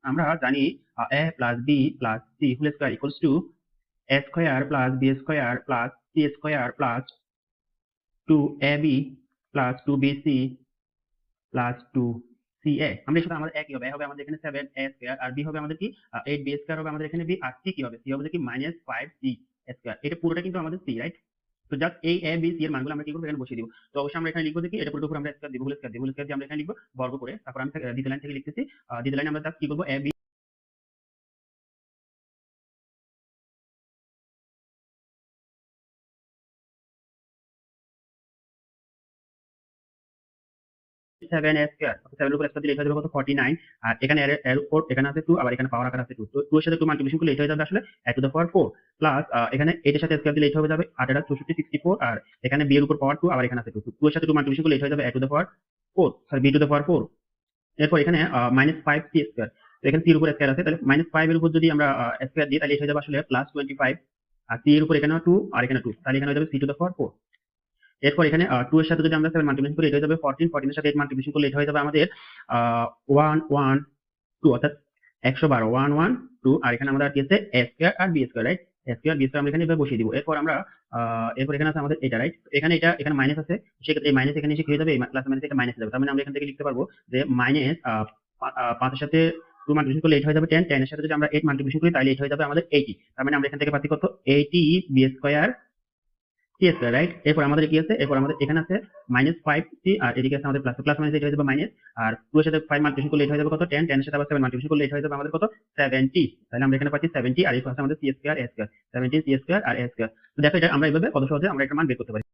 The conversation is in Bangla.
আমরা জানি a plus b plus c whole square equals to a square plus b square plus c square plus 2ab plus 2bc plus 2ca। আমরা এর সাথে আমাদের একই হবে, a হবে আমাদের এখানে 7a স্কয়ার, আর b হবে আমাদের কি 8b স্কয়ার হবে আমাদের এখানে b, আর c কি হবে, c হবে কি -5c স্কয়ার। এটা পুরোটা কিন্তু আমাদের c, রাইট? তো জাস্ট এই a b c এর মানগুলো আমরা কি করব, এখানে বসিয়ে দিব। তো অবশ্যই আমরা এখানে লিখবো যে কি, এটা পুরোটা উপর আমরা স্কয়ার দিব, হোল স্কয়ার দিব, হোল স্কয়ার দিয়ে আমরা এখানে লিখবো বর্গ করে। তারপর আমি দ্বিতীয় লাইন থেকে লিখতেছি, দ্বিতীয় লাইনে আমরা জাস্ট কি করব, a b 7a স্কয়ার, 7 এর উপর স্কয়ার দিলে এটা হয়ে যাবে কত, 49। আর এখানে এর উপর এখানে আছে 2, আবার এখানে পাওয়ার আকার আছে 2, তো 2 এর সাথে 2 মাল্টিপ্লিকেশন করলে এটা হয়ে যাবে আসলে a to the power 4 plus এখানে 8 এর সাথে স্কয়ার দিলে এটা হয়ে যাবে 8 এর 64 64, আর এখানে b এর উপর পাওয়ার 2, আবার এখানে আছে 2, 2 এর সাথে 2 মাল্টিপ্লিকেশন করলে এটা হয়ে যাবে a to the power 4, sorry b to the power 4। এরপর এখানে -5c স্কয়ার, তো এখানে c এর উপর স্কয়ার আছে, তাহলে -5 এর উপর যদি আমরা স্কয়ার দিই তাহলে এটা হয়ে যাবে আসলে +25, আর c এর উপর এখানে 2 আর এখানে 2, তাহলে এখানে হয়ে যাবে c টু দ্য পাওয়ার 4। এরপর এখানে 2 এর সাথে যদি আমরা 7 মাল্টিপ্লিকেশন করি এটা হয়ে যাবে 14, 14 এর সাথে 8 মাল্টিপ্লিকেশন করলে এটা হয়ে যাবে আমাদের 112, অর্থাৎ 112 112, আর এখানে আমাদের কি আছে a স্কয়ার আর b square, right? a square b square আমরা এখানে এভাবে বসিয়ে দিব। এরপর আমরা এরপর এখানে আছে আমাদের এটা, রাইট? এখানে এটা এখানে মাইনাস আছে, সেক্ষেত্রে এই মাইনাস এখানে এসে কি হয়ে যাবে, এই প্লাস মাইনাস এটা মাইনাস হয়ে যাবে। তার মানে আমরা এখান থেকে লিখতে পারবো যে মাইনাস 5 এর সাথে 2 মাল্টিপ্লিকেশন করলে এটা হয়ে যাবে 10, 10 এর সাথে যদি আমরা 8 মাল্টিপ্লিকেশন করি তাহলে এটা হয়ে যাবে আমাদের 80। তার মানে আমরা এখান থেকে পাচ্ছি কত, 80 b square c square, right? এরপর আমাদের কি আছে, এরপর আমাদের এখানে আছে -5c, আর এদিকে আছে আমাদের প্লাস, প্লাস মাইনাস এটা হয়ে যাবে মাইনাস, আর 2 এর সাথে 5 মাল্টিপ্লিকেশন করলে এটা হয়ে যাবে কত, 10, 10 এর সাথে আবার 7 মাল্টিপ্লিকেশন করলে এটা হয়ে যাবে আমাদের কত, 70। তাহলে আমরা এখানে পাচ্ছি 70, আর এরপর আছে আমাদের c square a square, 70 c square আর a স্কয়ার। তো দেখো এটা আমরা এইভাবে কত সহজে আমরা একটা মান বের করতে পারি।